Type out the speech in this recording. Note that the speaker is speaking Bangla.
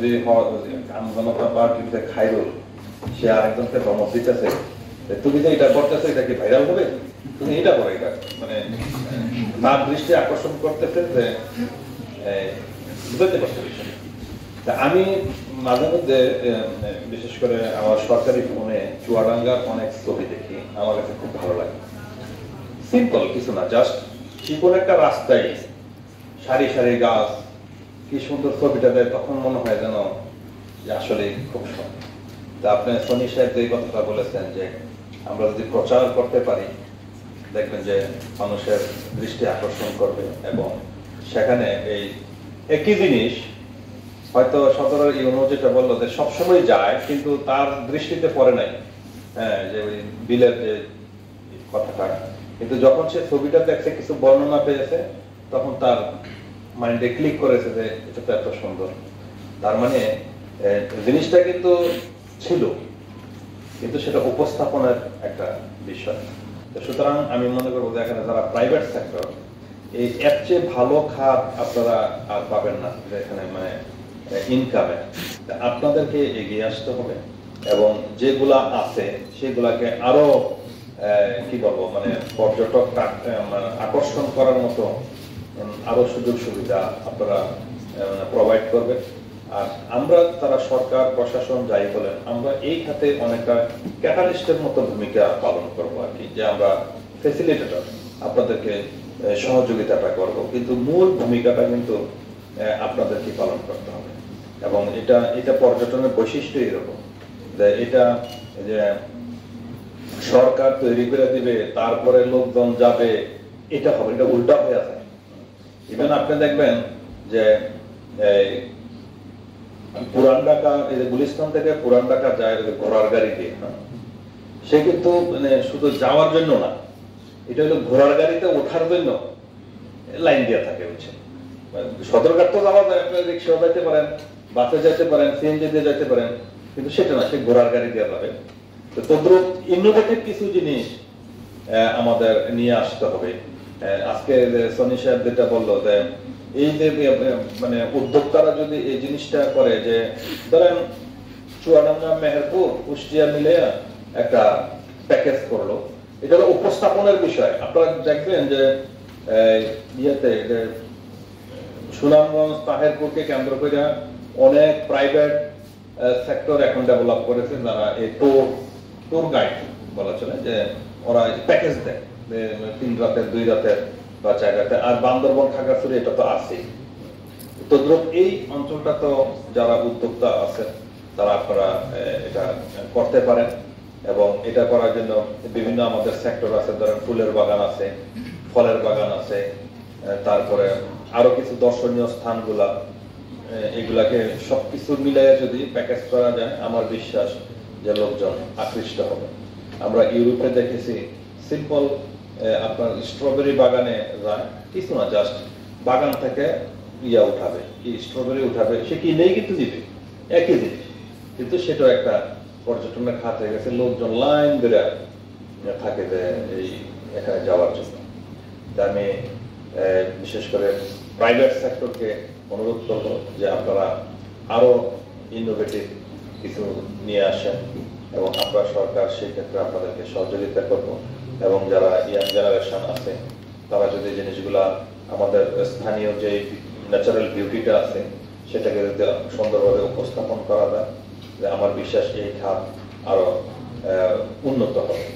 যদি জনতা পার্টিতে খাইরুল সে আরেকজনকে ধমক দিতেছে, তুমি যে এটা করতেছো এটা কি ভাইরাল হবে, তুমি এটা করো, এটা মানে তার দৃষ্টি আকর্ষণ করতেছে যে বুঝতে পারছো বিষয়। আমি মাঝে মধ্যে বিশেষ করে আমার সরকারি ফোনে চুয়াডাঙ্গার অনেক ছবি দেখি, আমার কাছে খুব ভালো লাগে। সিম্পল কিছু না, জাস্ট চিকন একটা রাস্তায় সারি সারি গাছ, কি সুন্দর ছবিটা দেয়, তখন মনে হয় যেন আসলে খুব সুন্দর। তা আপনি সনি সাহেব যে কথাটা বলেছেন যে আমরা যদি প্রচার করতে পারি দেখবেন যে মানুষের দৃষ্টি আকর্ষণ করবে, এবং সেখানে এই একই জিনিস হয়তো সদরের ইউনো যেটা বললো যে সবসময় যায় কিন্তু তার দৃষ্টিতে পড়ে নাই, হ্যাঁ, যে ওই বিলের যে কথাটা, কিন্তু যখন সে ছবিটা দেখছে, কিছু বর্ণনা পেয়েছে, তখন তার মাইন্ডে ক্লিক করেছে যে এটা তো এত সুন্দর। তার মানে জিনিসটা কিন্তু ছিল, কিন্তু সেটা উপস্থাপনের একটা বিষয়। সুতরাং আমি মনে করবো যে এখানে যারা প্রাইভেট সেক্টর, এই এর চেয়ে ভালো খাত আপনারা আর পাবেন না এখানে, মানে ইনকামে আপনাদেরকে এগিয়ে আসতে হবে, এবং যেগুলা আছে সেগুলাকে আরো কি বলবো, মানে পর্যটক আকর্ষণ করার মতো আরো সুযোগ সুবিধা আপনারা প্রোভাইড করবেন। আর আমরা তারা সরকার প্রশাসন যাই বলেন, আমরা এই খাতে অনেকটা ক্যাটালিস্টের মতো ভূমিকা পালন করবো আর কি, যে আমরা ফেসিলিটেটর, আপনাদেরকে সহযোগিতাটা করব, কিন্তু মূল ভূমিকাটা কিন্তু আপনাদেরকে পালন করতে হবে। এবং এটা পর্যটনের বৈশিষ্ট্য এরকম যে এটা যে সরকার তৈরি করে দিবে তারপরে লোকজন যাবে, এটা হবে, এটা উল্টা হয়ে আছে। ইভেন আপনি দেখবেন যে পুরান ঢাকা, এই যে গুলিস্তান থেকে পুরান ঢাকা যায় ঘোড়ার গাড়ি দিয়ে, সে কিন্তু মানে শুধু যাওয়ার জন্য না, এটা হলো ঘোড়ার গাড়িতে ওঠার জন্য লাইন দেওয়া থাকে, বুঝছেন। সদরঘাট তো যাওয়া যায়, আপনি রিক্সাও যাইতে পারেন, বাসে যাইতে পারেন, সিএনজি দিয়ে যাইতে পারেন, কিন্তু সেটা না, সে ঘোড়ার গাড়ি দেওয়া যাবে। তো তদ্রুপ ইনোভেটিভ কিছু জিনিস আমাদের নিয়ে আসতে হবে। আজকে সনি সাহেব যেটা বললো যে এই যে মানে উদ্যোক্তারা যদি এই জিনিসটা করে, যে ধরেন চুয়াডাঙ্গা, মেহেরপুর, কুষ্টিয়া মিলে একটা প্যাকেজ করলো, এটা হলো উপস্থাপনের বিষয়। আপনারা দেখবেন যে ইয়েতে সুনামগঞ্জ, তাহেরপুরকে কেন্দ্র করে অনেক প্রাইভেট সেক্টর এখন ডেভেলপ করেছে, যারা এই ট্যুর গাইড বলা চলে, যে ওরা প্যাকেজ দেয় 3 রাতের, 2 রাতের বা 4 রাতের। আর বান্দরবন, খাগড়াছড়ি এটা তো আছেই। তদ্রুপ এই অঞ্চলটা তো যারা উদ্যোক্তা আছে তারা আপনারা এটা করতে পারেন, এবং এটা করার জন্য বিভিন্ন আমাদের সেক্টর আছে, ধরেন ফুলের বাগান আছে, ফলের বাগান আছে, তারপরে আরো কিছু দর্শনীয় স্থানগুলা, এগুলাকে সবকিছু মিলাই যদি প্যাকেজ করা যায়, আমার বিশ্বাস যে লোকজন আকৃষ্ট হবে। আমরা ইউরোপে দেখেছি সিম্পল আপনার স্ট্রবেরি বাগানে যায়, কিছু না, জাস্ট বাগান থেকে উঠাবে, কি স্ট্রবেরি উঠাবে, সে কি নেই কিন্তু দিবে, একই জিনিস, কিন্তু সেটাও একটা পর্যটনের খাত হয়ে গেছে, লোকজন লাইন ধরে থাকে যে এই এখানে যাওয়ার জন্য। আমি বিশেষ করে প্রাইভেট সেক্টরকে অনুরোধ করবো যে আপনারা আরো ইনোভেটিভ কিছু নিয়ে আসেন, এবং আপনার সরকার সেই ক্ষেত্রে আপনাদেরকে সহযোগিতা করব। এবং যারা ইয়াং জেনারেশন আছে তারা যদি জিনিসগুলা আমাদের স্থানীয় যে ন্যাচারাল বিউটিটা আছে সেটাকে যদি সুন্দরভাবে উপস্থাপন করা যায়, যে আমার বিশ্বাস এই খাত আরো উন্নত হবে।